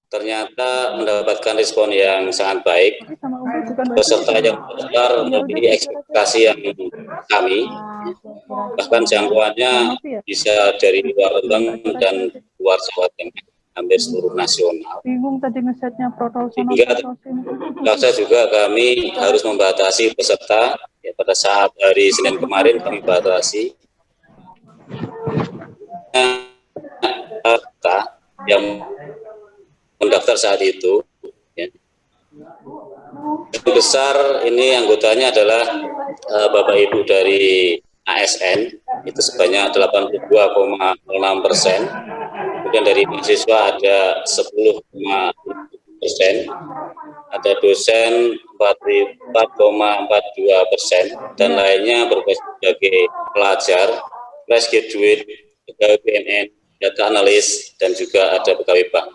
ternyata mendapatkan respon yang sangat baik. Peserta yang terdaftar melebihi ekspektasi yang kami, bahkan jangkauannya bisa dari luar Rembang dan luar Jawa Tengah, hampir seluruh nasional. Hingga terpaksa juga kami harus membatasi peserta. Ya, pada saat hari Senin kemarin kami batasi yang mendaftar saat itu. Ya. Yang besar ini anggotanya adalah Bapak Ibu dari ASN, itu sebanyak 82,6%. Kemudian dari mahasiswa ada 10,6%, ada dosen 4,42%, dan lainnya berprofesi sebagai pelajar, fresh graduate, pegawai BUMN, data analis, dan juga ada pegawai bank.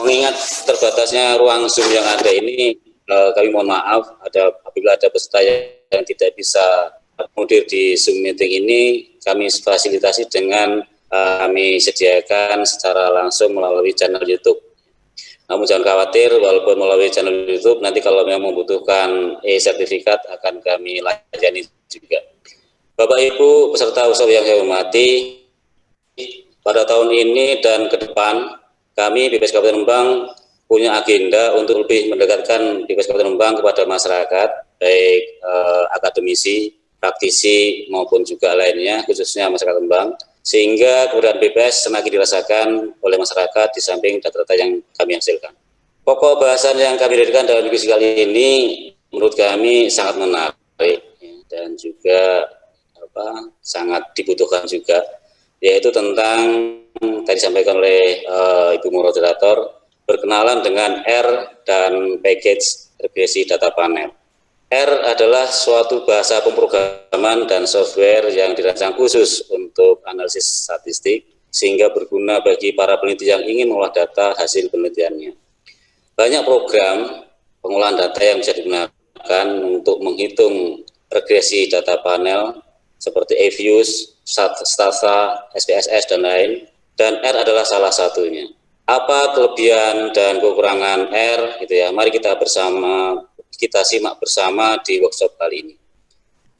Mengingat terbatasnya ruang Zoom yang ada ini, kami mohon maaf apabila ada peserta yang tidak bisa hadir di Zoom meeting ini, kami fasilitasi dengan kami sediakan secara langsung melalui channel YouTube. Namun jangan khawatir, walaupun melalui channel YouTube, nanti kalau memang membutuhkan e-sertifikat akan kami layani juga. Bapak Ibu peserta workshop yang saya hormati, pada tahun ini dan ke depan kami BPS Kabupaten Rembang punya agenda untuk lebih mendekatkan BPS Kabupaten Rembang kepada masyarakat, baik akademisi, praktisi maupun juga lainnya, khususnya masyarakat Rembang, sehingga keberadaan BPS semakin dirasakan oleh masyarakat di samping data-data yang kami hasilkan. Pokok bahasan yang kami hadirkan dalam diskusi kali ini menurut kami sangat menarik dan juga sangat dibutuhkan juga, yaitu tentang tadi disampaikan oleh Ibu Moderator, berkenalan dengan R dan package regresi data panel. R adalah suatu bahasa pemrograman dan software yang dirancang khusus untuk analisis statistik, sehingga berguna bagi para peneliti yang ingin mengolah data hasil penelitiannya. Banyak program pengolahan data yang bisa digunakan untuk menghitung regresi data panel, seperti eViews, Stata, SPSS, dan lain, dan R adalah salah satunya. Apa kelebihan dan kekurangan R, gitu ya? Mari kita simak bersama di workshop kali ini.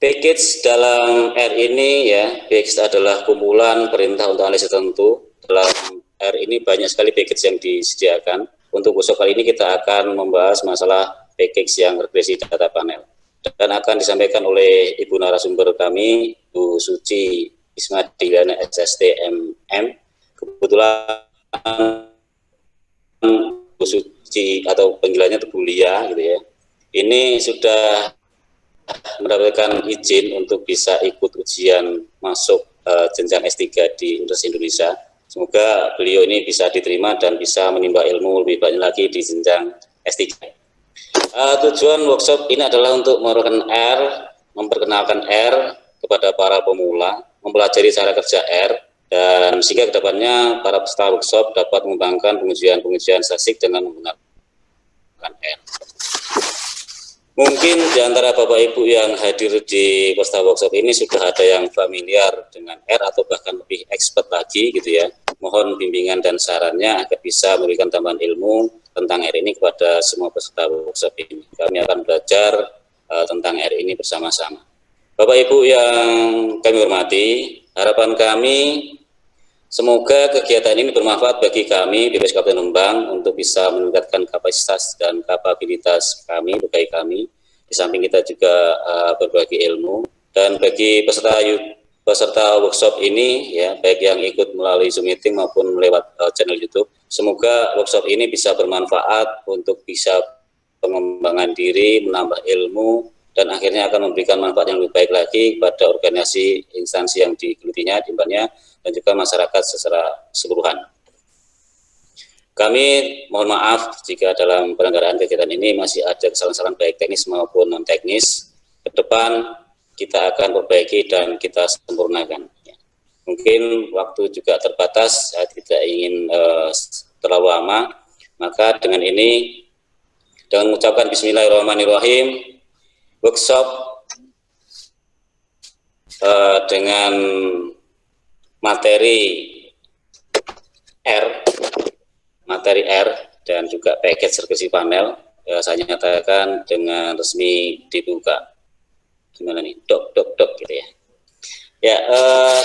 Package dalam R ini ya, package adalah kumpulan perintah untuk analisis tertentu. Dalam R ini banyak sekali package yang disediakan. Untuk workshop kali ini kita akan membahas masalah package yang regresi data panel. Dan akan disampaikan oleh Ibu narasumber kami, Bu Suci Ismadiana SSTMM. Kebetulan Bu Suci atau panggilannya Bu Lia gitu ya. Ini sudah mendapatkan izin untuk bisa ikut ujian masuk jenjang S3 di Universitas Indonesia. Semoga beliau ini bisa diterima dan bisa menimba ilmu lebih banyak lagi di jenjang S3. Tujuan workshop ini adalah untuk memperkenalkan R kepada para pemula, mempelajari cara kerja R, dan sehingga kedepannya para peserta workshop dapat mengembangkan pengujian statistik dengan menggunakan R. Mungkin di antara Bapak Ibu yang hadir di peserta workshop ini sudah ada yang familiar dengan R atau bahkan lebih expert lagi gitu ya. Mohon bimbingan dan sarannya agar bisa memberikan tambahan ilmu tentang R ini kepada semua peserta workshop ini. Kami akan belajar tentang R ini bersama-sama. Bapak Ibu yang kami hormati, harapan kami semoga kegiatan ini bermanfaat bagi kami BPS Kabupaten Rembang untuk bisa meningkatkan kapasitas dan kapabilitas kami, pegawai kami. Di samping kita juga berbagi ilmu, dan bagi peserta workshop ini ya, baik yang ikut melalui Zoom meeting maupun lewat channel YouTube, semoga workshop ini bisa bermanfaat untuk bisa pengembangan diri, menambah ilmu, dan akhirnya akan memberikan manfaat yang lebih baik lagi kepada organisasi, instansi yang digelutinya, dan juga masyarakat secara keseluruhan. Kami mohon maaf jika dalam penyelenggaraan kegiatan ini masih ada kesalahan-kesalahan baik teknis maupun non teknis. Ke depan kita akan perbaiki dan kita sempurnakan. Mungkin waktu juga terbatas, saya tidak ingin terlalu lama, maka dengan ini, dengan mengucapkan Bismillahirrahmanirrahim, workshop dengan materi R, materi R dan juga package regresi panel, saya nyatakan dengan resmi dibuka. Gimana nih, dok gitu ya. Ya,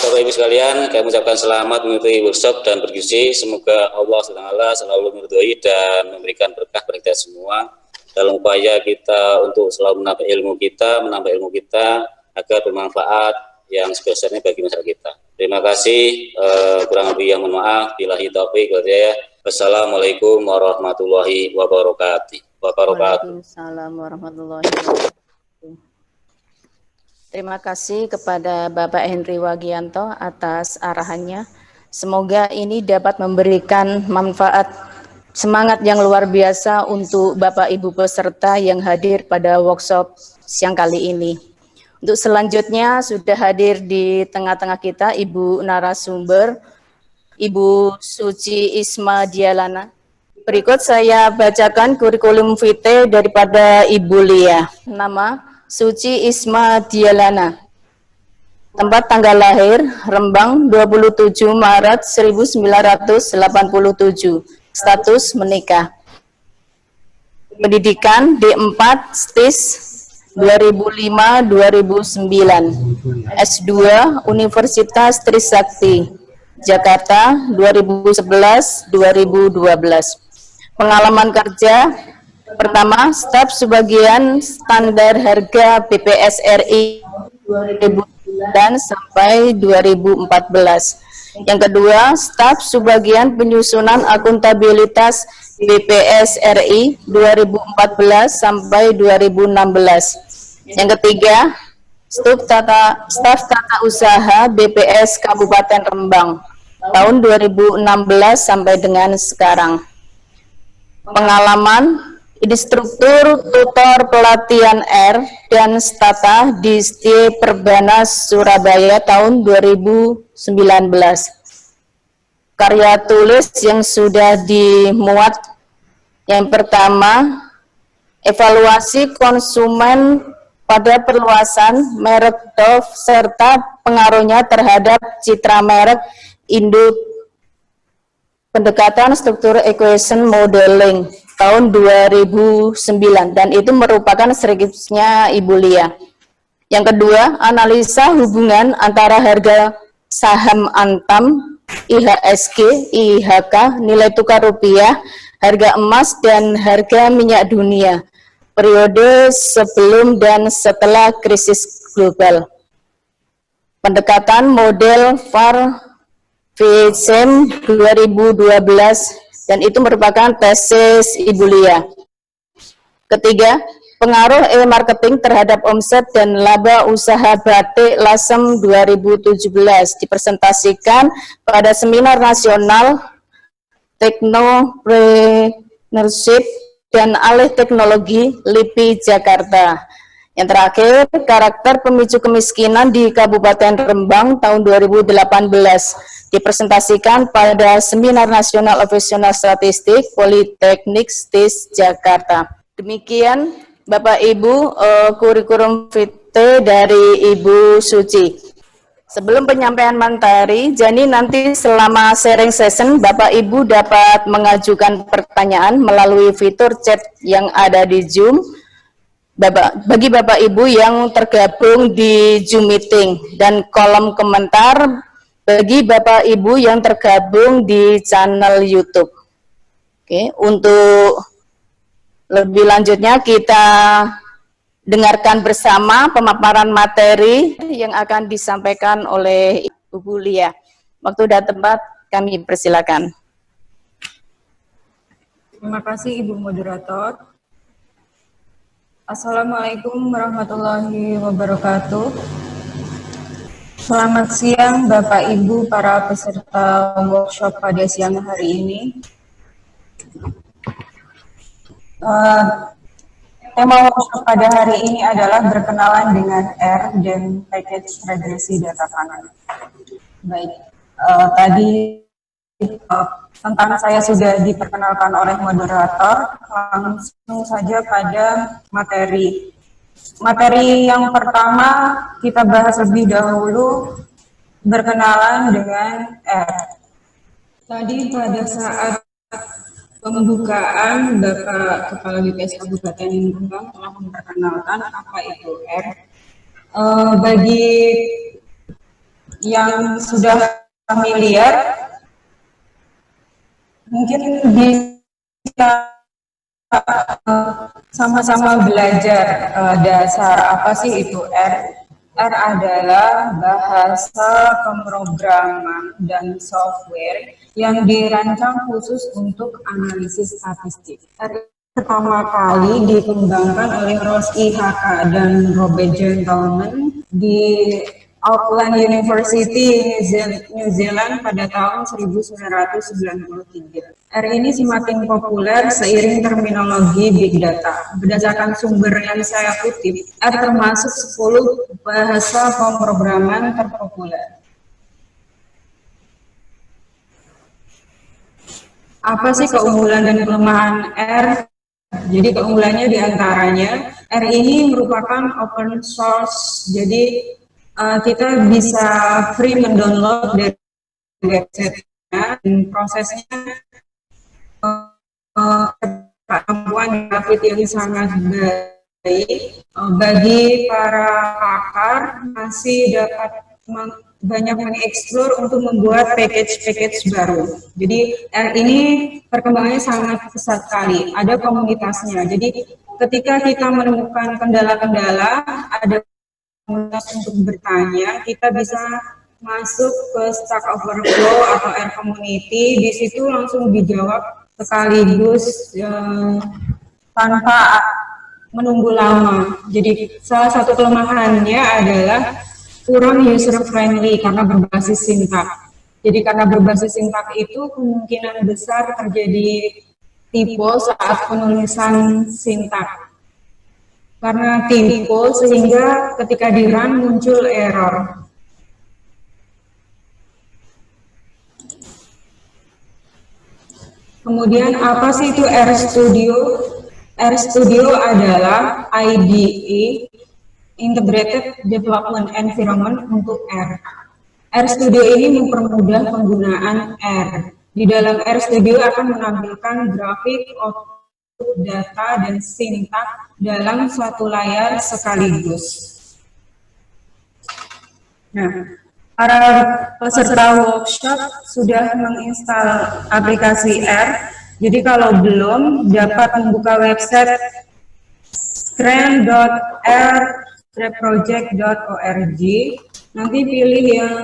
Bapak Ibu sekalian, kami ucapkan selamat mengikuti workshop dan bergizi. Semoga Allah SWT selalu meridhoi dan memberikan berkah kepada kita semua dalam upaya kita untuk selalu menambah ilmu kita agar bermanfaat yang sebesarnya bagi masyarakat kita. Terima kasih. Kurang lebih yang mohon maaf. Billahi taufiq wal hidayah. Wassalamualaikum warahmatullahi wabarakatuh. Waalaikumsalam warahmatullahi wabarakatuh. Terima kasih kepada Bapak Henry Wagianto atas arahannya. Semoga ini dapat memberikan manfaat semangat yang luar biasa untuk Bapak Ibu peserta yang hadir pada workshop siang kali ini. Untuk selanjutnya sudah hadir di tengah-tengah kita Ibu narasumber, Ibu Suci Isma Dialana. Berikut saya bacakan kurikulum vitae daripada Ibu Lia. Nama Suci Isma Dialana. Tempat tanggal lahir Rembang 27 Maret 1987. Status menikah. Pendidikan D4 STIS 2005-2009. S2 Universitas Trisakti Jakarta 2011-2012. Pengalaman kerja pertama, staf sebagian standar harga BPS RI 2009 sampai 2014. Yang kedua, staf sebagian penyusunan akuntabilitas BPS RI 2014 sampai 2016. Yang ketiga, staf tata usaha BPS Kabupaten Rembang tahun 2016 sampai dengan sekarang. Pengalaman instruktur tutor pelatihan R dan Stata di STI Perbanas Surabaya tahun 2019. Karya tulis yang sudah dimuat, yang pertama, evaluasi konsumen pada perluasan merek Dove serta pengaruhnya terhadap citra merek Indo, pendekatan struktur equation modeling tahun 2009, dan itu merupakan skripsinya Ibu Lia. Yang kedua, analisa hubungan antara harga saham Antam, IHSG, IHK, nilai tukar rupiah, harga emas, dan harga minyak dunia, periode sebelum dan setelah krisis global. Pendekatan model VAR VSM 2012, dan itu merupakan tesis Ibu Lia. Ketiga, pengaruh e-marketing terhadap omset dan laba usaha batik Lasem 2017 dipresentasikan pada seminar nasional Technopreneurship dan Alih Teknologi LIPI Jakarta. Yang terakhir, karakter pemicu kemiskinan di Kabupaten Rembang tahun 2018 dipresentasikan pada Seminar Nasional Operasional Statistik Politeknik STIS Jakarta. Demikian Bapak Ibu kurikulum vitae dari Ibu Suci. Sebelum penyampaian materi, jadi nanti selama sharing session Bapak Ibu dapat mengajukan pertanyaan melalui fitur chat yang ada di Zoom. Bagi Bapak Ibu yang tergabung di Zoom meeting, dan kolom komentar bagi Bapak Ibu yang tergabung di channel YouTube. Oke, untuk lebih lanjutnya kita dengarkan bersama pemaparan materi yang akan disampaikan oleh Ibu Lia. Waktu dan tempat kami persilakan. Terima kasih Ibu Moderator. Assalamualaikum warahmatullahi wabarakatuh. Selamat siang Bapak Ibu para peserta workshop pada siang hari ini. Tema workshop pada hari ini adalah berkenalan dengan R dan package regresi data panel. Baik, tadi tentang saya sudah diperkenalkan oleh moderator, langsung saja pada materi. Materi yang pertama kita bahas lebih dahulu berkenalan dengan R. Tadi pada saat pembukaan Bapak Kepala BPS Kabupaten Rembang telah memperkenalkan apa itu R. Bagi yang sudah familiar, mungkin bisa sama-sama belajar dasar apa sih itu R. R adalah bahasa pemrograman dan software yang dirancang khusus untuk analisis statistik. R pertama kali dikembangkan oleh Ross IHK dan Robert Gentleman di Auckland University, New Zealand pada tahun 1993. R ini semakin populer seiring terminologi Big Data. Berdasarkan sumber yang saya kutip, R termasuk 10 bahasa pemrograman terpopuler. Apa sih keunggulan dan kelemahan R? Jadi keunggulannya diantaranya, R ini merupakan open source, jadi kita bisa free mendownload dari website-nya, dan prosesnya kemampuan grafik yang sangat baik. Bagi para pakar masih dapat banyak mengeksplor untuk membuat package-package baru. Jadi R ini perkembangannya sangat pesat sekali, ada komunitasnya. Jadi ketika kita menemukan kendala-kendala, ada komunitas untuk bertanya, kita bisa masuk ke Stack Overflow atau R Community, di situ langsung dijawab sekaligus tanpa menunggu lama. Jadi salah satu kelemahannya adalah kurang user friendly karena berbasis sintak. Jadi karena berbasis sintak itu kemungkinan besar terjadi typo saat penulisan sintak. Karena typo sehingga ketika di run muncul error. Kemudian apa sih itu RStudio? RStudio adalah IDE, Integrated Development Environment untuk R. RStudio ini mempermudah penggunaan R. Di dalam RStudio akan menampilkan grafik, output, data, dan sintak dalam suatu layar sekaligus. Nah, para peserta workshop sudah menginstal aplikasi R. Jadi kalau belum, dapat membuka website scran.r-project.org. Nanti pilih yang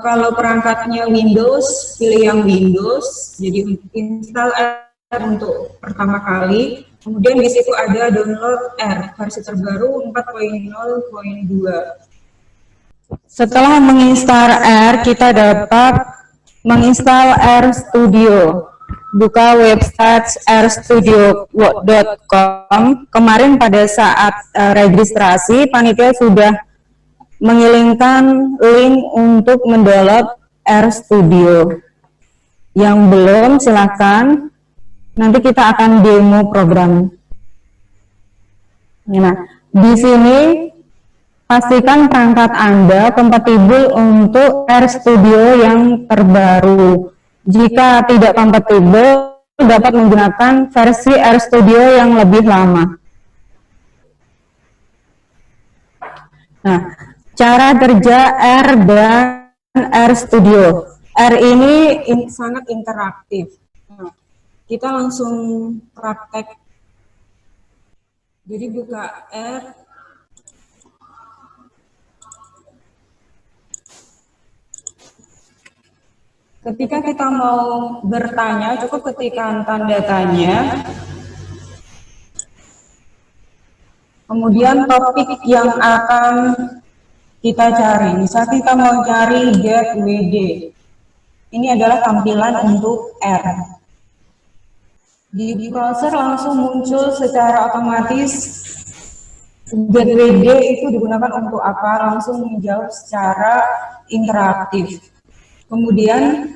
kalau perangkatnya Windows, pilih yang Windows. Jadi install R untuk pertama kali. Kemudian di situ ada download R versi terbaru 4.0.2. Setelah menginstal R, kita dapat menginstal RStudio. Buka website rstudio.com. Kemarin pada saat registrasi, panitia sudah mengirimkan link untuk mendownload RStudio. Yang belum, silakan. Nanti kita akan demo program. Nah, di sini pastikan perangkat Anda kompatibel untuk RStudio yang terbaru. Jika tidak kompatibel, dapat menggunakan versi RStudio yang lebih lama. Nah, cara kerja R dan RStudio. R ini sangat interaktif. Nah, kita langsung praktek. Jadi buka R. Ketika kita mau bertanya, cukup ketikkan tanda tanya. Kemudian topik yang akan kita cari. Misal kita mau cari get WD. Ini adalah tampilan untuk R. Di browser langsung muncul secara otomatis get WD itu digunakan untuk apa? Langsung menjawab secara interaktif. Kemudian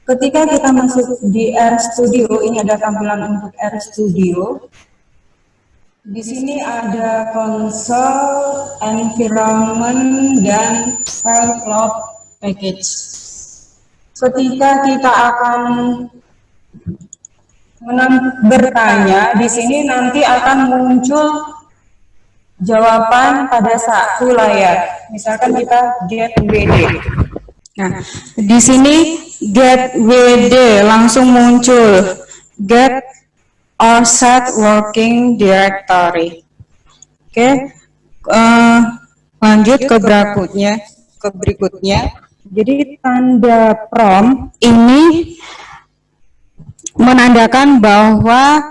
ketika kita masuk di RStudio, ini ada tampilan untuk RStudio. Di sini ada console, environment, dan file load package. Ketika kita akan bertanya, di sini nanti akan muncul jawaban pada satu layar. Misalkan kita get WD. Nah, di sini get WD langsung muncul get or set working directory. Oke, lanjut ke berikutnya. Jadi tanda prompt ini menandakan bahwa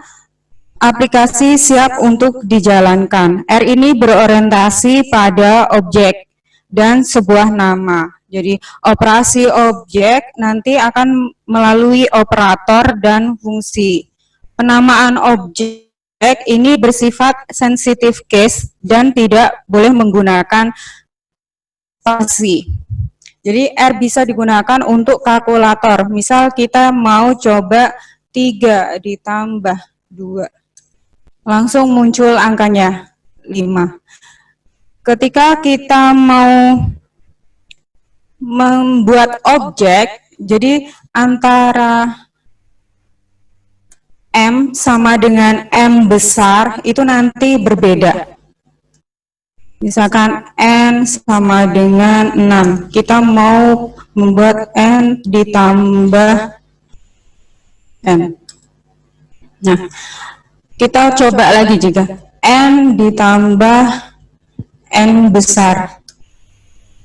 aplikasi siap untuk dijalankan. R ini berorientasi pada objek dan sebuah nama. Jadi operasi objek nanti akan melalui operator dan fungsi. Penamaan objek ini bersifat sensitive case dan tidak boleh menggunakan spasi. Jadi R bisa digunakan untuk kalkulator. Misal kita mau coba 3 ditambah 2. Langsung muncul angkanya 5. Ketika kita mau membuat objek, jadi antara M sama dengan M besar itu nanti berbeda. Misalkan N sama dengan 6. Kita mau membuat N ditambah N. Nah, kita coba lagi juga. N ditambah N besar.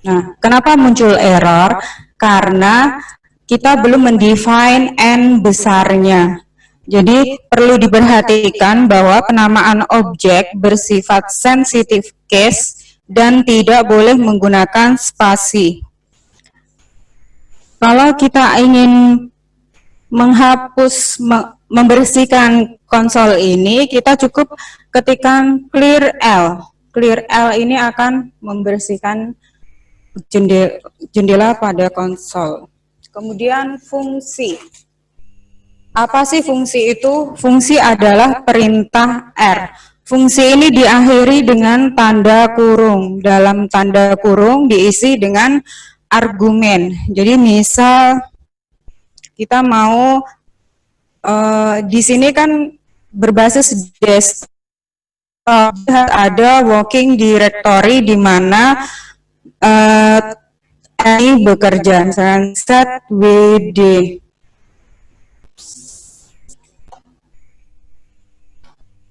Nah, kenapa muncul error? Karena kita belum mendefine N besarnya. Jadi perlu diperhatikan bahwa penamaan objek bersifat sensitive case dan tidak boleh menggunakan spasi. Kalau kita ingin menghapus, membersihkan konsol ini, kita cukup ketikkan clear L. Clear L ini akan membersihkan jendela pada konsol. Kemudian fungsi. Apa sih fungsi itu? Fungsi adalah perintah R. Fungsi ini diakhiri dengan tanda kurung. Dalam tanda kurung diisi dengan argumen. Jadi misal kita mau di sini kan berbasis desktop, ada working directory di mana ini bekerja. Misalnya set WD.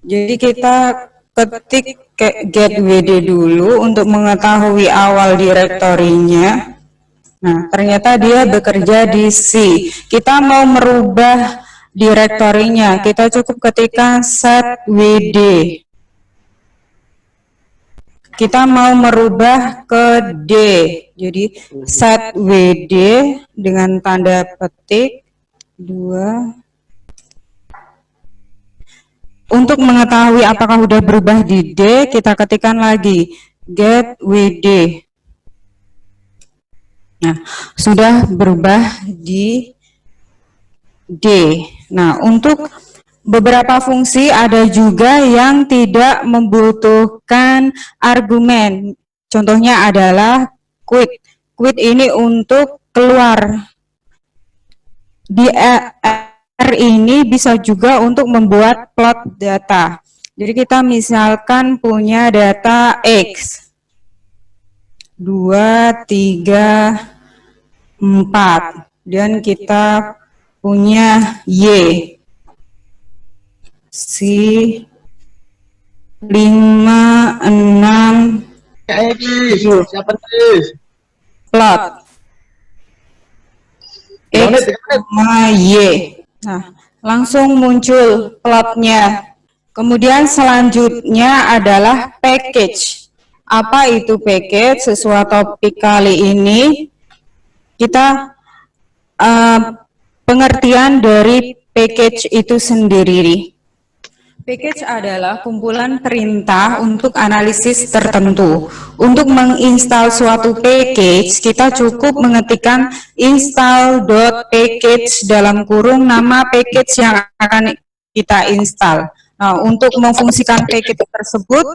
Jadi kita ketik get WD dulu untuk mengetahui awal direktorinya. Nah, ternyata dia bekerja di C. Kita mau merubah direktorinya, kita cukup ketikkan set WD. Kita mau merubah ke D. Jadi set WD dengan tanda petik 2. Untuk mengetahui apakah sudah berubah di D, kita ketikkan lagi get WD. Nah, sudah berubah di D. Nah, untuk beberapa fungsi ada juga yang tidak membutuhkan argumen. Contohnya adalah quit. Quit ini untuk keluar. Di R ini bisa juga untuk membuat plot data. Jadi kita misalkan punya data X. 2, 3, 4. Dan kita punya Y. C 5, 6, 7. Plot. X sama Y. Nah, langsung muncul plotnya. Kemudian selanjutnya adalah package. Apa itu package? Sesuai topik kali ini, kita pengertian dari package itu sendiri. Package adalah kumpulan perintah untuk analisis tertentu. Untuk menginstal suatu package, kita cukup mengetikkan install.package dalam kurung nama package yang akan kita install. Nah, untuk memfungsikan package tersebut,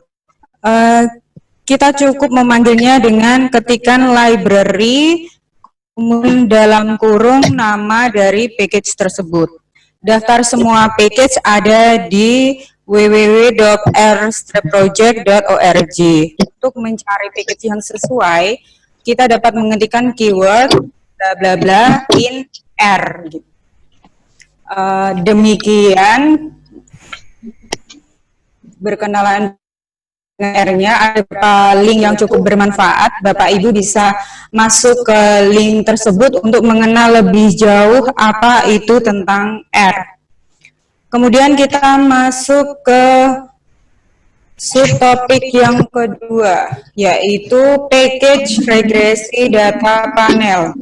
kita cukup memanggilnya dengan ketikan library, kemudian dalam kurung nama dari package tersebut. Daftar semua package ada di www.r-project.org. Untuk mencari package yang sesuai, kita dapat mengetikkan keyword bla bla bla in R. Demikian berkenalan R-nya, ada beberapa link yang cukup bermanfaat. Bapak Ibu bisa masuk ke link tersebut untuk mengenal lebih jauh apa itu tentang R. Kemudian kita masuk ke subtopik yang kedua, yaitu package regresi data panel.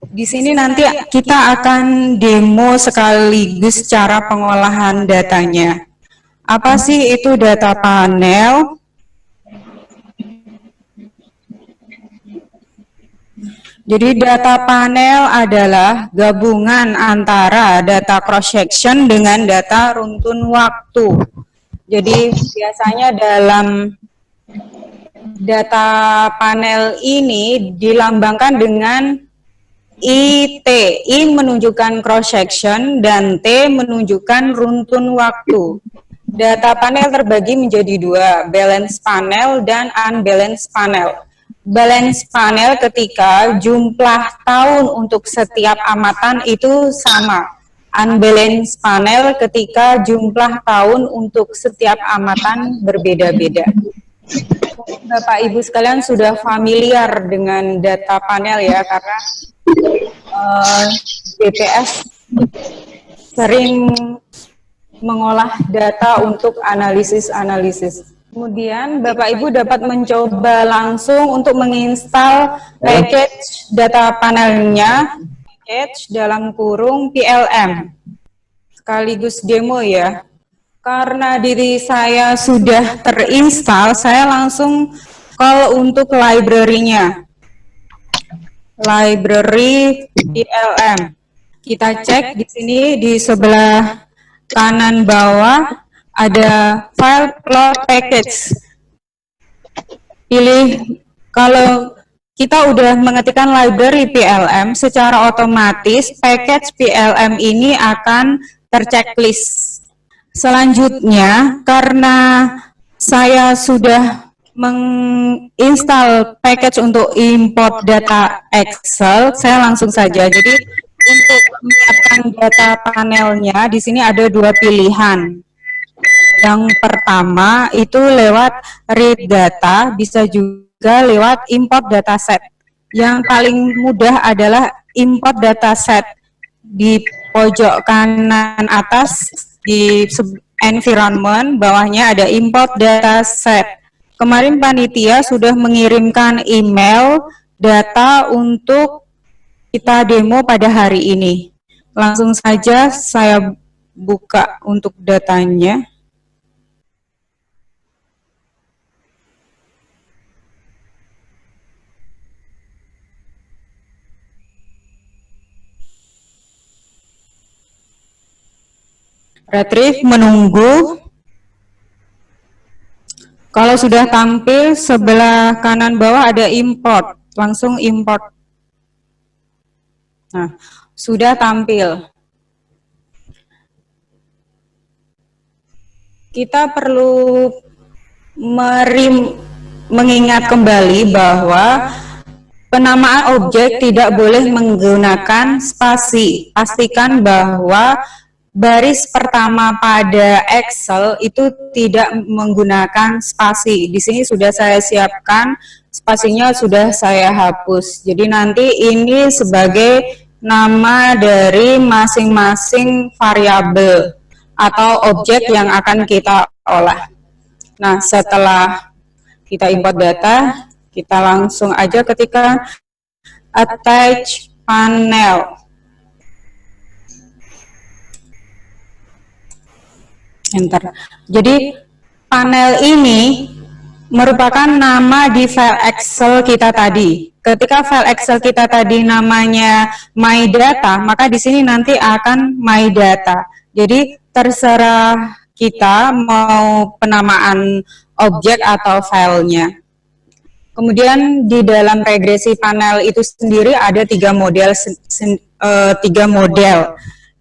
Di sini nanti kita akan demo sekaligus cara pengolahan datanya. Apa sih itu data panel? Jadi data panel adalah gabungan antara data cross-section dengan data runtun waktu. Jadi biasanya dalam data panel ini dilambangkan dengan IT. I menunjukkan cross-section dan T menunjukkan runtun waktu. Data panel terbagi menjadi dua, balance panel dan unbalance panel. Balance panel ketika jumlah tahun untuk setiap amatan itu sama. Unbalance panel ketika jumlah tahun untuk setiap amatan berbeda-beda. Bapak Ibu sekalian sudah familiar dengan data panel ya, karena BPS sering mengolah data untuk analisis-analisis. Kemudian Bapak Ibu dapat mencoba langsung untuk menginstal package data panelnya, package dalam kurung PLM. Sekaligus demo ya. Karena diri saya sudah terinstall, saya langsung call untuk library-nya. Library PLM. Kita cek di sini di sebelah kanan bawah ada file plot package. Pilih, kalau kita udah mengetikkan library PLM, secara otomatis package PLM ini akan terchecklist. Selanjutnya, karena saya sudah menginstal package untuk import data Excel, saya langsung saja. Jadi untuk menyiapkan data panelnya, di sini ada dua pilihan. Yang pertama itu lewat read data, bisa juga lewat import dataset. Yang paling mudah adalah import dataset. Di pojok kanan atas di environment, bawahnya ada import dataset. Kemarin panitia sudah mengirimkan email data untuk kita demo pada hari ini. Langsung saja saya buka untuk datanya. Retrieve, menunggu. Kalau sudah tampil, sebelah kanan bawah ada import, langsung import. Nah, sudah tampil. Kita perlu mengingat kembali bahwa penamaan objek tidak boleh menggunakan spasi. Pastikan bahwa baris pertama pada Excel itu tidak menggunakan spasi. Di sini sudah saya siapkan, spasinya sudah saya hapus. Jadi nanti ini sebagai nama dari masing-masing variabel atau objek yang akan kita olah. Nah, setelah kita import data, kita langsung aja ketikkan attach panel. Enter. Jadi panel ini merupakan nama di file Excel kita tadi. Ketika file Excel kita tadi namanya my data, maka di sini nanti akan my data. Jadi terserah kita mau penamaan objek atau filenya. Kemudian di dalam regresi panel itu sendiri ada tiga model.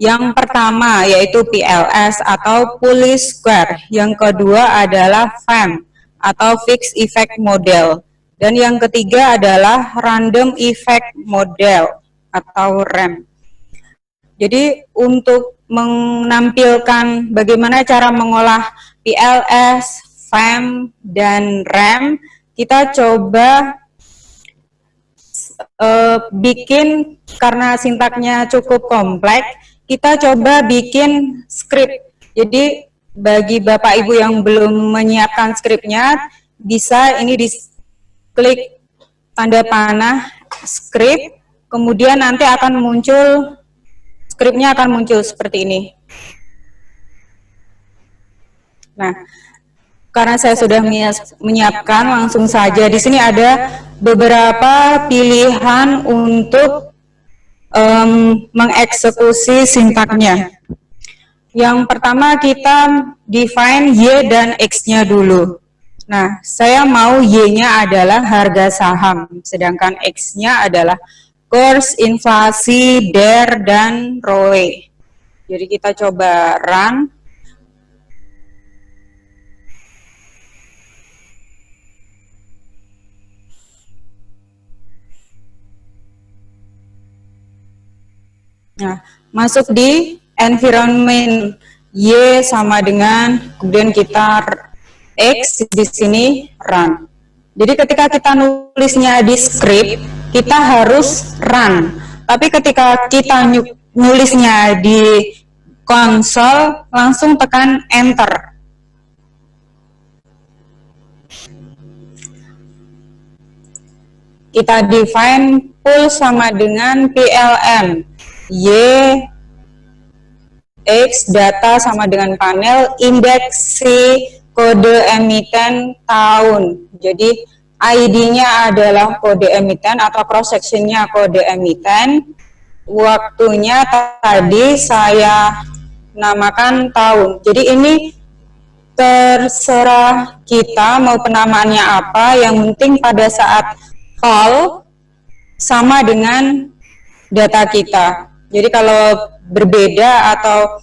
Yang pertama yaitu PLS atau Police Square. Yang kedua adalah FEM atau Fixed Effect Model. Dan yang ketiga adalah Random Effect Model atau RAM. Jadi untuk menampilkan bagaimana cara mengolah PLS, FEM, dan RAM, kita coba bikin, karena sintaknya cukup kompleks, kita coba bikin skrip. Jadi bagi Bapak Ibu yang belum menyiapkan skripnya, bisa ini diklik tanda panah skrip, kemudian nanti akan muncul, skripnya akan muncul seperti ini. Nah, karena saya sudah menyiapkan, langsung saja di sini ada beberapa pilihan untuk mengeksekusi sintaknya. Yang pertama kita define Y dan X-nya dulu. Nah, saya mau Y-nya adalah harga saham, sedangkan X-nya adalah kurs, inflasi, DER, dan ROE. Jadi kita coba run. Nah, masuk di environment Y sama dengan, kemudian kita X di sini run. Jadi ketika kita nulisnya di script, kita harus run. Tapi ketika kita nulisnya di konsol, langsung tekan enter. Kita define pool sama dengan PLN. Y, X, data sama dengan panel, indeks C, kode emiten, tahun. Jadi ID-nya adalah kode emiten atau cross section-nya kode emiten. Waktunya tadi saya namakan tahun. Jadi ini terserah kita mau penamaannya apa, yang penting pada saat call sama dengan data kita. Jadi kalau berbeda atau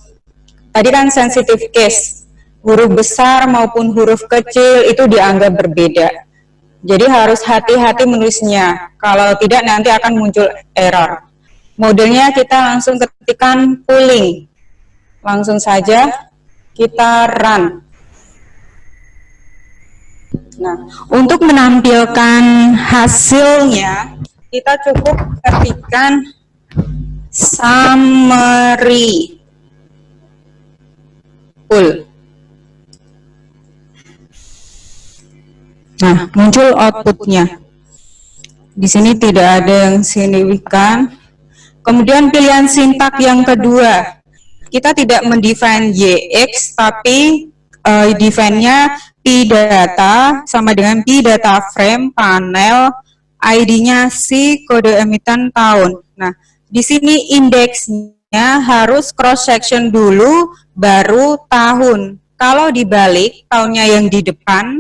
tadi kan sensitive case, huruf besar maupun huruf kecil itu dianggap berbeda. Jadi harus hati-hati menulisnya, kalau tidak nanti akan muncul error. Modelnya kita langsung ketikkan pooling. Langsung saja kita run. Nah, untuk menampilkan hasilnya, kita cukup ketikkan summary pool. Nah, muncul outputnya. Di sini tidak ada yang signifikan. Kemudian pilihan sintak yang kedua, kita tidak mendefine YX, tapi define-nya P data sama dengan P data frame, panel, ID-nya C, kode emiten tahun. Nah, di sini indeksnya harus cross section dulu, baru tahun. Kalau dibalik, tahunnya yang di depan,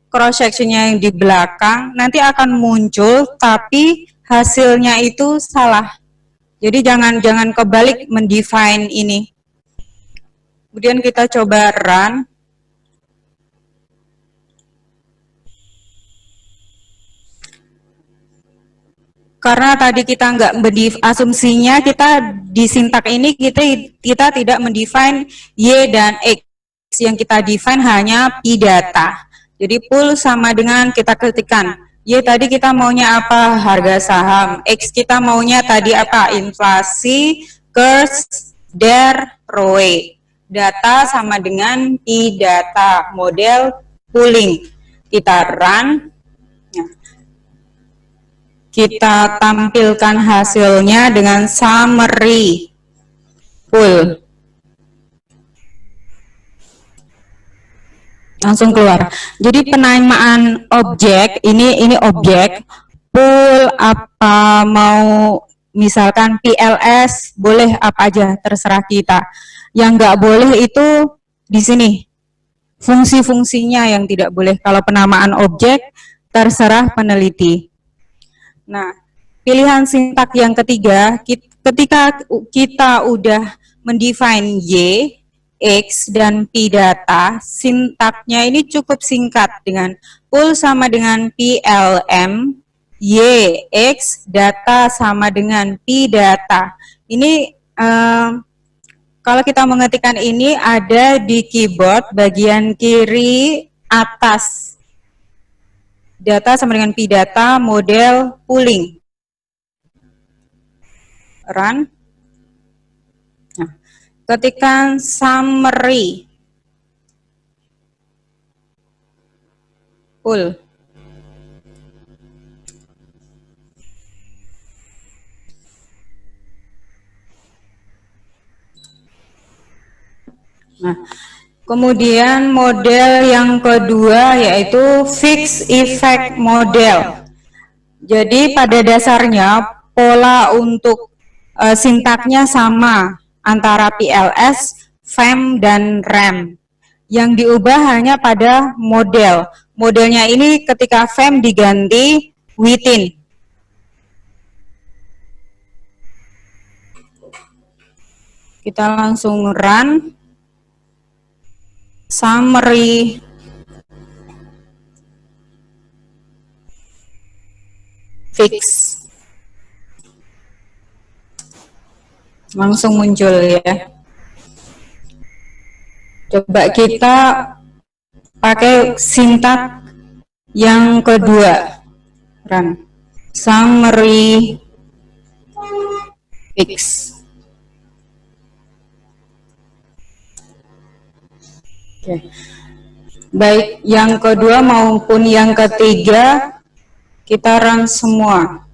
cross sectionnya yang di belakang, nanti akan muncul, tapi hasilnya itu salah. Jadi jangan kebalik mendefine ini. Kemudian kita coba run. Karena tadi kita nggak asumsinya kita di sintak ini kita tidak mendefine Y dan X. Yang kita define hanya P data. Jadi pool sama dengan kita ketikkan Y tadi kita maunya apa? Harga saham. X kita maunya tadi apa? Inflasi, kurs, DER, ROE. Data sama dengan P data, model pooling. Kita run. Kita tampilkan hasilnya dengan summary pool. Langsung keluar. Jadi penamaan objek, ini objek, pool apa mau misalkan PLS, boleh apa aja, terserah kita. Yang nggak boleh itu di sini. Fungsi-fungsinya yang tidak boleh. Kalau penamaan objek, terserah peneliti. Nah, pilihan sintak yang ketiga, ketika kita udah mendefine Y, X, dan P data, sintaknya ini cukup singkat dengan pool sama dengan PLM, Y, X, data sama dengan P data. Ini kalau kita mengetikkan ini ada di keyboard bagian kiri atas. Data sama dengan P data, model pooling. Run. Nah, ketikkan summary. Pool. Nah, kemudian model yang kedua yaitu fixed effect model. Jadi pada dasarnya pola untuk sintaknya sama antara PLS, FEM, dan RAM. Yang diubah hanya pada model. Modelnya ini ketika FEM diganti within. Kita langsung run. Summary. Fix. Langsung muncul ya. Coba kita pakai sintak yang kedua. Run. Summary. Fix. Oke. Baik yang kedua maupun yang ketiga kita run semua.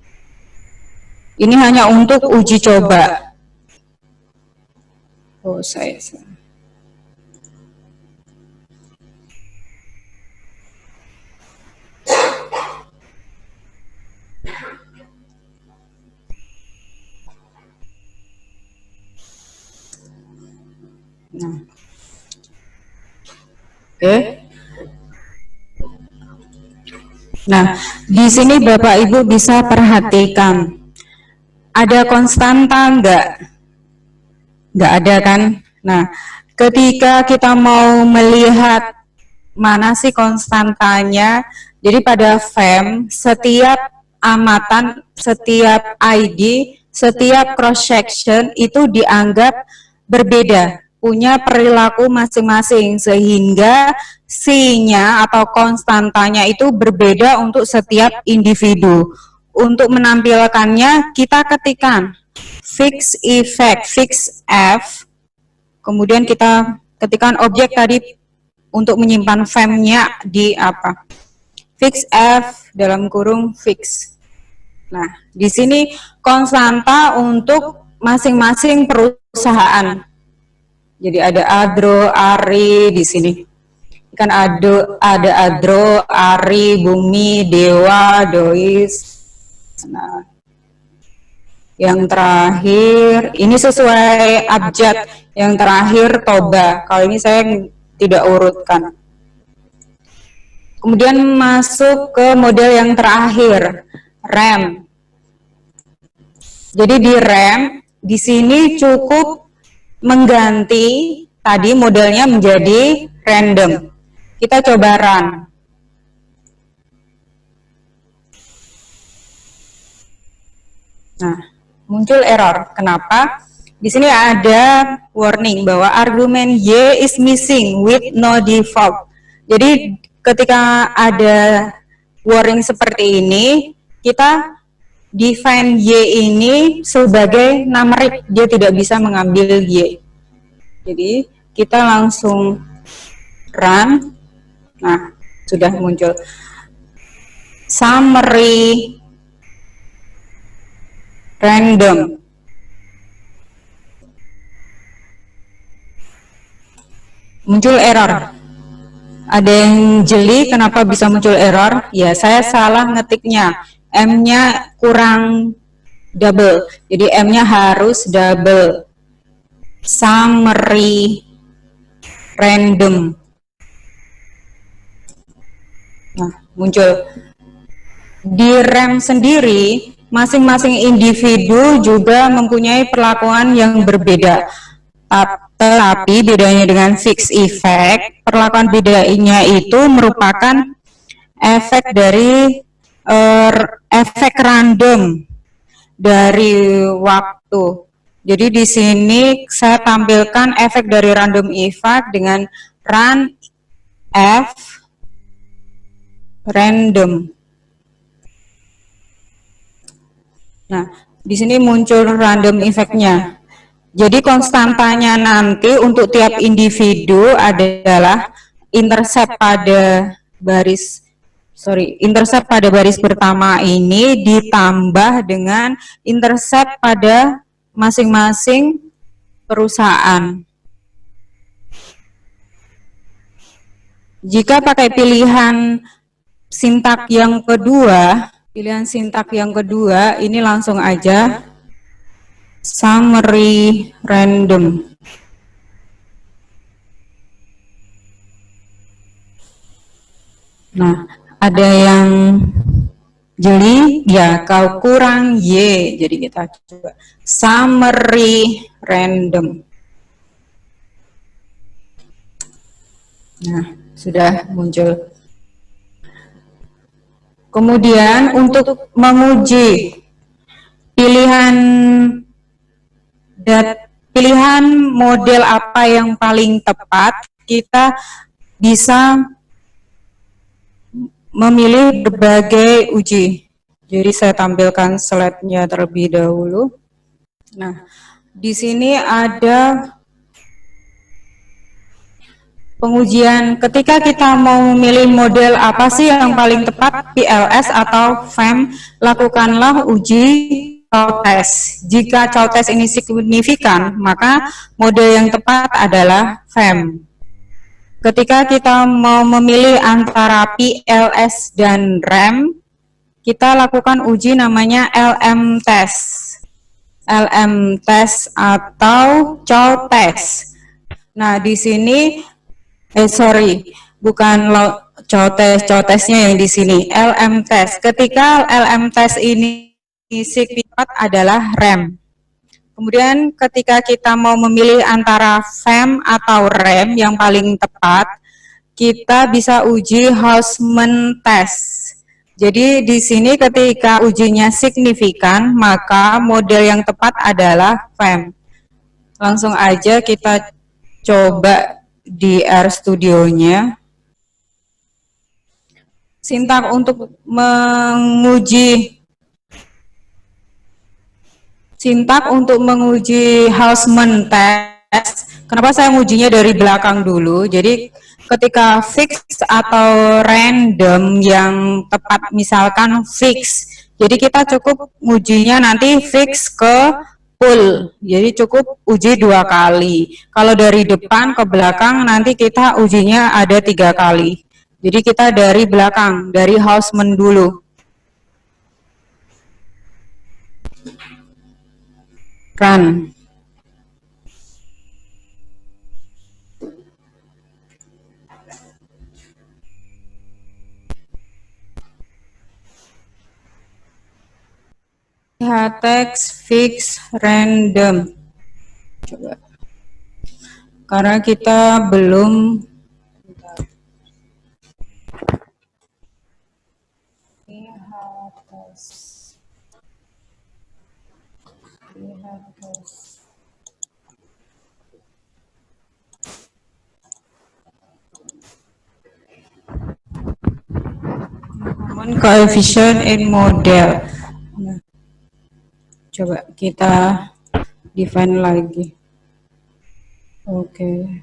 Ini hanya untuk uji coba. Oh, saya. Nah. Oke. Nah, di sini Bapak Ibu bisa perhatikan. Ada konstanta enggak? Enggak ada kan? Nah, ketika kita mau melihat mana sih konstantanya, jadi pada FEM, setiap amatan, setiap ID, setiap cross section itu dianggap berbeda, punya perilaku masing-masing, sehingga C-nya atau konstantanya itu berbeda untuk setiap individu. Untuk menampilkannya, kita ketikkan fixed effect, fix F, kemudian kita ketikkan objek tadi untuk menyimpan FEM-nya di apa? Fix F dalam kurung fix. Nah, di sini konstanta untuk masing-masing perusahaan. Jadi ada Adro, Ari di sini. Kan ada Adro, Ari, Bumi, Dewa, Dois. Nah, yang terakhir ini sesuai abjad. Yang terakhir Toba. Kalau ini saya tidak urutkan. Kemudian masuk ke model yang terakhir, RAM. Jadi di RAM di sini cukup mengganti tadi modelnya menjadi random. Kita coba run. Nah, muncul error. Kenapa? Di sini ada warning bahwa argumen Y is missing with no default. Jadi ketika ada warning seperti ini, kita define Y ini sebagai numerik, dia tidak bisa mengambil Y. Jadi kita langsung run. Nah, sudah muncul summary random. Muncul error. Ada yang jeli kenapa bisa muncul error? Ya, saya salah ngetiknya. M-nya kurang double. Jadi M-nya harus double. Summary random. Nah, muncul. Di RAM sendiri, masing-masing individu juga mempunyai perlakuan yang berbeda. Tetapi bedanya dengan fixed effect, perlakuan bedanya itu merupakan efek dari efek random dari waktu. Jadi di sini saya tampilkan efek dari random effect dengan run f random. Nah, di sini muncul random effect-nya. Jadi konstantanya nanti untuk tiap individu adalah intercept pada baris pertama ini ditambah dengan intercept pada masing-masing perusahaan. Jika pakai pilihan sintak yang kedua, ini langsung aja summary random. Nah, ada yang jeli, ya kau kurang Y, jadi kita coba summary random. Nah, sudah muncul. Kemudian untuk menguji pilihan model apa yang paling tepat, kita bisa memilih berbagai uji. Jadi saya tampilkan slide-nya terlebih dahulu. Nah, di sini ada pengujian ketika kita mau memilih model apa sih yang paling tepat, PLS atau FEM, lakukanlah uji cow-test. Jika cow-test ini signifikan, maka model yang tepat adalah FEM. Ketika kita mau memilih antara PLS dan REM, kita lakukan uji namanya LM test. LM test atau cow-test. Nah, di sini bukan cow-testnya yang di sini, LM test. Ketika LM test ini signifikan adalah REM. Kemudian ketika kita mau memilih antara FEM atau REM yang paling tepat, kita bisa uji Hausman test. Jadi di sini ketika ujinya signifikan, maka model yang tepat adalah FEM. Langsung aja kita coba di RStudio-nya. Sintak untuk menguji Hausman test. Kenapa saya mengujinya dari belakang dulu? Jadi ketika fix atau random yang tepat, misalkan fix. Jadi kita cukup ujinya nanti fix ke full, jadi cukup uji 2 kali. Kalau dari depan ke belakang nanti kita ujinya ada 3 kali. Jadi kita dari belakang, dari Hausman dulu. Run. Text fix random. Coba. Karena kita belum common coefficient in model. Nah, coba kita define lagi. Oke.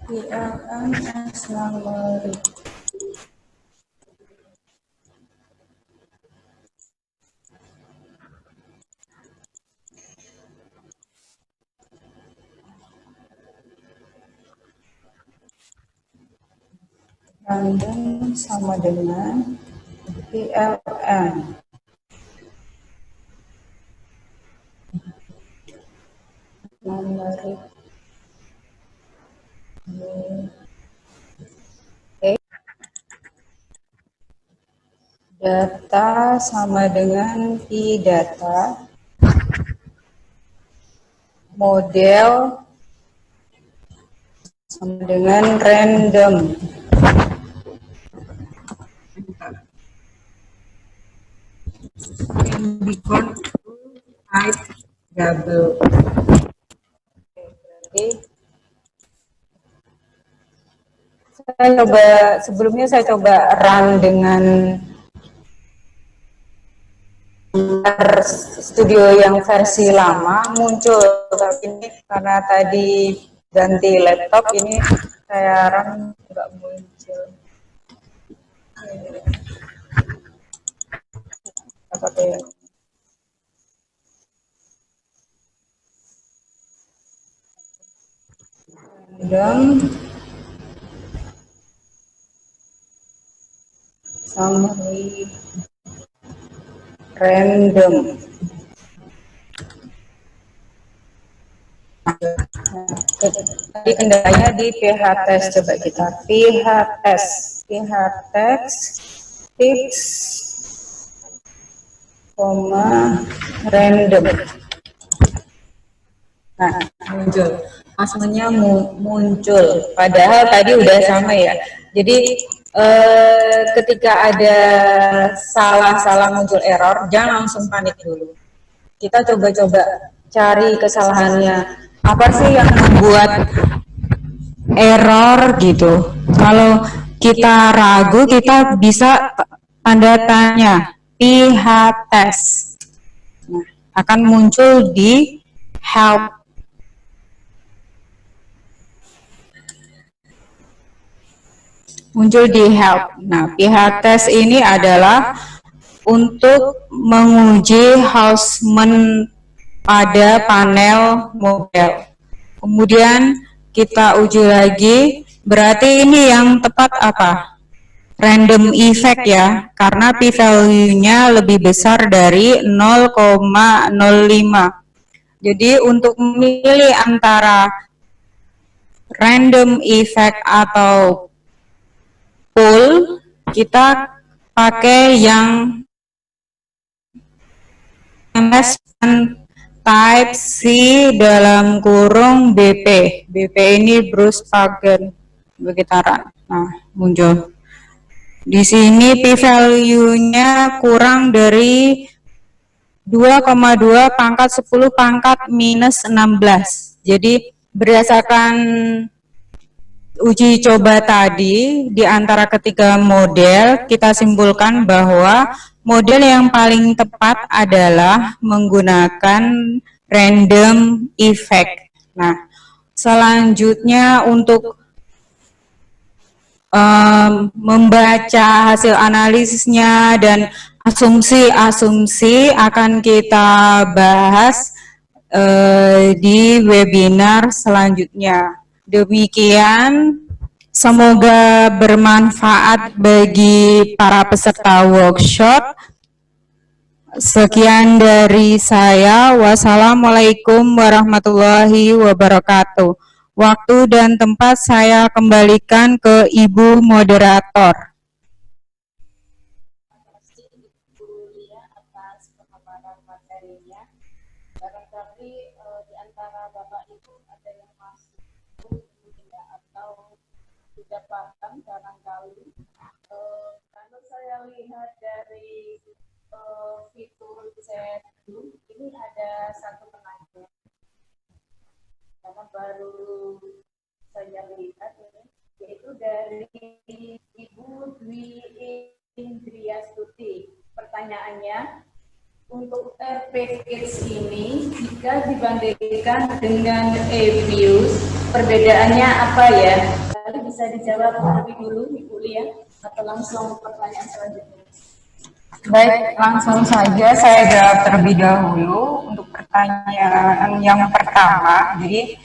PLMS summary. Random sama dengan PLN. Nomor data sama dengan P data, model sama dengan random. Can be called type double. Berarti saya coba run dengan studio yang versi lama, muncul, tapi ini karena tadi ganti laptop, ini saya run nggak muncul. Pakai random summary random. Tadi kendalanya di PH test, coba kita PH test fix koma random. Nah, muncul, maksudnya muncul, padahal tadi udah sama ya. Jadi ketika ada salah muncul error, jangan langsung panik dulu. Kita coba-coba cari kesalahannya. Apa sih yang membuat error gitu? Kalau kita ragu, kita bisa tanda tanya PH test. Nah, akan muncul di help. Muncul di help. Nah, PH test ini adalah untuk menguji houseman pada panel model. Kemudian kita uji lagi, berarti ini yang tepat apa? Random effect ya, karena p-value-nya lebih besar dari 0,05. Jadi untuk memilih antara random effect atau pool, kita pakai yang MS type C dalam kurung BP. BP ini Bruce Fagen begitaran. Nah, muncul. Di sini p-value-nya kurang dari 2,2 pangkat 10 pangkat minus 16. Jadi berdasarkan uji coba tadi, di antara ketiga model, kita simpulkan bahwa model yang paling tepat adalah menggunakan random effect. Nah, selanjutnya untuk membaca hasil analisisnya dan asumsi-asumsi akan kita bahas di webinar selanjutnya. Demikian, semoga bermanfaat bagi para peserta workshop. Sekian dari saya. Wassalamualaikum warahmatullahi wabarakatuh. Waktu dan tempat saya kembalikan ke Ibu Moderator. Barangkali kalau saya lihat dari fitur chat ini ada satu penanya karena baru saya lihat ini, yaitu dari Ibu Dwi Indriastuti. Pertanyaannya, untuk package ini jika dibandingkan dengan e-views, perbedaannya apa ya? Lalu bisa dijawab terlebih dulu Ibu Lia atau langsung pertanyaan selanjutnya? Baik, langsung saja saya jawab terlebih dahulu untuk pertanyaan yang pertama. Jadi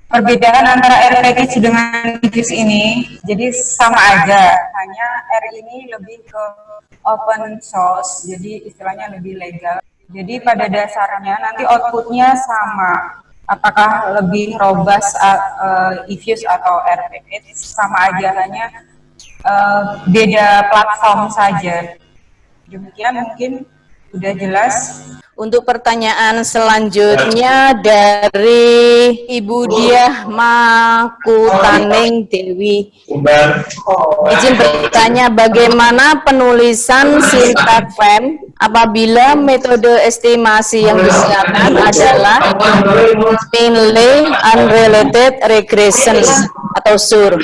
perbedaan antara R package dengan package ini, jadi sama aja, hanya R ini lebih ke open source, jadi istilahnya lebih legal. Jadi pada dasarnya nanti outputnya sama, apakah lebih robust eFuse atau RPH sama aja, hanya beda platform saja. Demikian mungkin sudah jelas. Untuk pertanyaan selanjutnya dari Ibu Diah Makutaning Dewi. Izin bertanya, bagaimana penulisan sintak FEM apabila metode estimasi yang digunakan adalah Finlay Unrelated Regression atau SUR?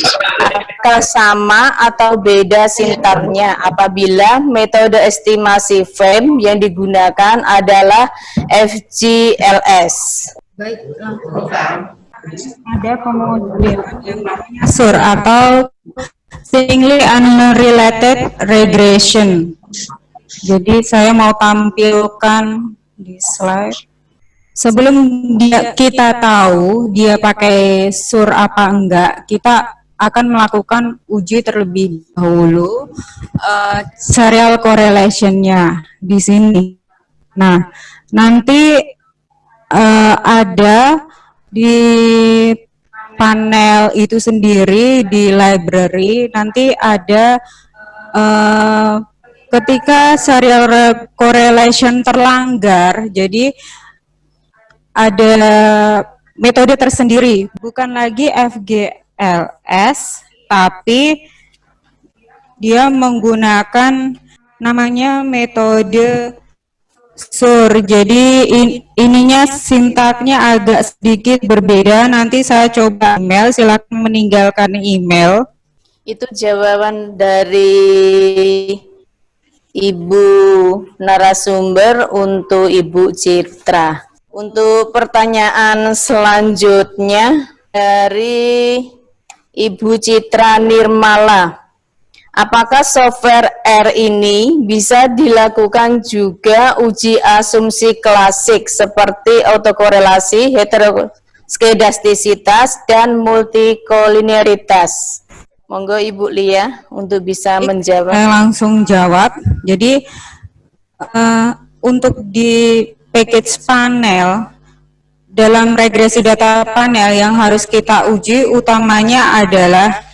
Apakah sama atau beda sintaknya apabila metode estimasi FEM yang digunakan adalah FGLS? Baik, ada kemudian yang namanya SUR atau Finlay Unrelated Regression. Jadi saya mau tampilkan di slide. Sebelum kita tahu dia pakai SUR apa enggak, kita akan melakukan uji terlebih dahulu serial correlation-nya di sini. Nah, nanti ada di panel itu sendiri di library, nanti ada ketika serial correlation terlanggar, jadi ada metode tersendiri, bukan lagi FGLS, tapi dia menggunakan namanya metode SUR. Jadi ininya sintaknya agak sedikit berbeda. Nanti saya coba email, silakan meninggalkan email. Itu jawaban dari Ibu narasumber untuk Ibu Citra. Untuk pertanyaan selanjutnya dari Ibu Citra Nirmala. Apakah software R ini bisa dilakukan juga uji asumsi klasik seperti autokorelasi, heteroskedastisitas, dan multikolinearitas? Monggo Ibu Lia untuk bisa menjawab. Saya langsung jawab. Jadi untuk di package panel, dalam regresi data panel yang harus kita uji utamanya adalah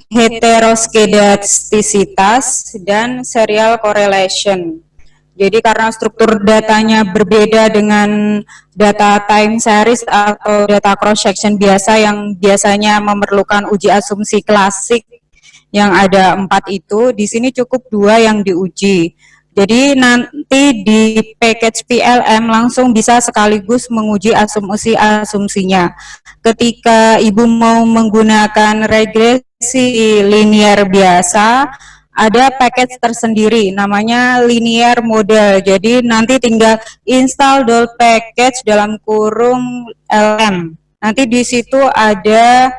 heteroskedastisitas dan serial correlation. Jadi karena struktur datanya berbeda dengan data time series atau data cross section biasa yang biasanya memerlukan uji asumsi klasik yang ada 4 itu, di sini cukup 2 yang diuji. Jadi nanti di package PLM langsung bisa sekaligus menguji asumsinya. Ketika Ibu mau menggunakan regresi linear biasa, ada package tersendiri namanya linear model. Jadi nanti tinggal install .package dalam kurung LM. Nanti di situ ada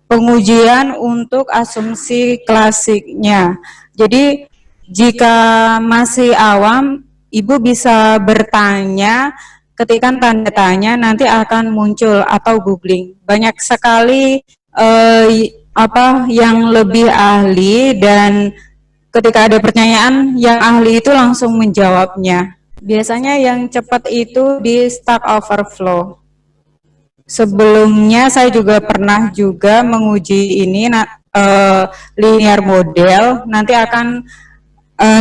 pengujian untuk asumsi klasiknya. Jadi jika masih awam, Ibu bisa bertanya, ketikkan tanda tanya, nanti akan muncul atau googling. Banyak sekali yang lebih ahli, dan ketika ada pertanyaan, yang ahli itu langsung menjawabnya. Biasanya yang cepat itu di Stack Overflow. Sebelumnya saya juga pernah menguji ini linear model. Nanti akan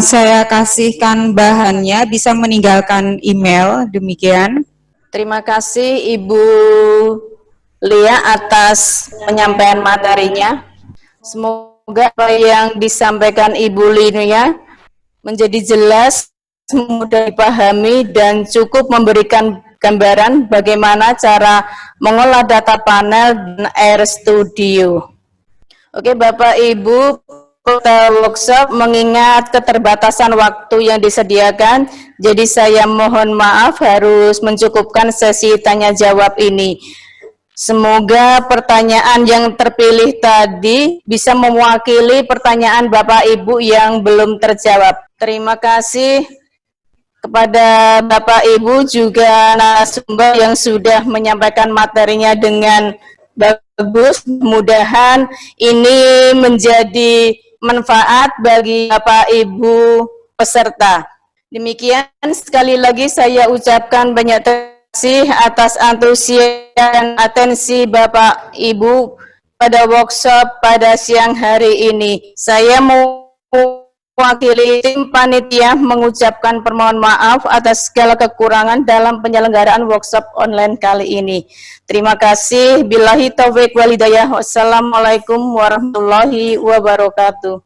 saya kasihkan bahannya, bisa meninggalkan email. Demikian. Terima kasih Ibu Lia atas penyampaian materinya. Semoga apa yang disampaikan Ibu Lia menjadi jelas, mudah dipahami, dan cukup memberikan gambaran bagaimana cara mengolah data panel dan RStudio. Oke Bapak Ibu, peserta workshop mengingat keterbatasan waktu yang disediakan, jadi saya mohon maaf harus mencukupkan sesi tanya jawab ini. Semoga pertanyaan yang terpilih tadi bisa mewakili pertanyaan Bapak Ibu yang belum terjawab. Terima kasih kepada Bapak Ibu juga narasumber yang sudah menyampaikan materinya dengan bagus. Mudah-mudahan ini menjadi manfaat bagi Bapak Ibu peserta. Demikian sekali lagi saya ucapkan banyak terima kasih atas antusias dan atensi Bapak Ibu pada workshop pada siang hari ini. Saya mewakili tim panitia mengucapkan permohonan maaf atas segala kekurangan dalam penyelenggaraan workshop online kali ini. Terima kasih. Billahi taufiq wal hidayah. Wassalamualaikum warahmatullahi wabarakatuh.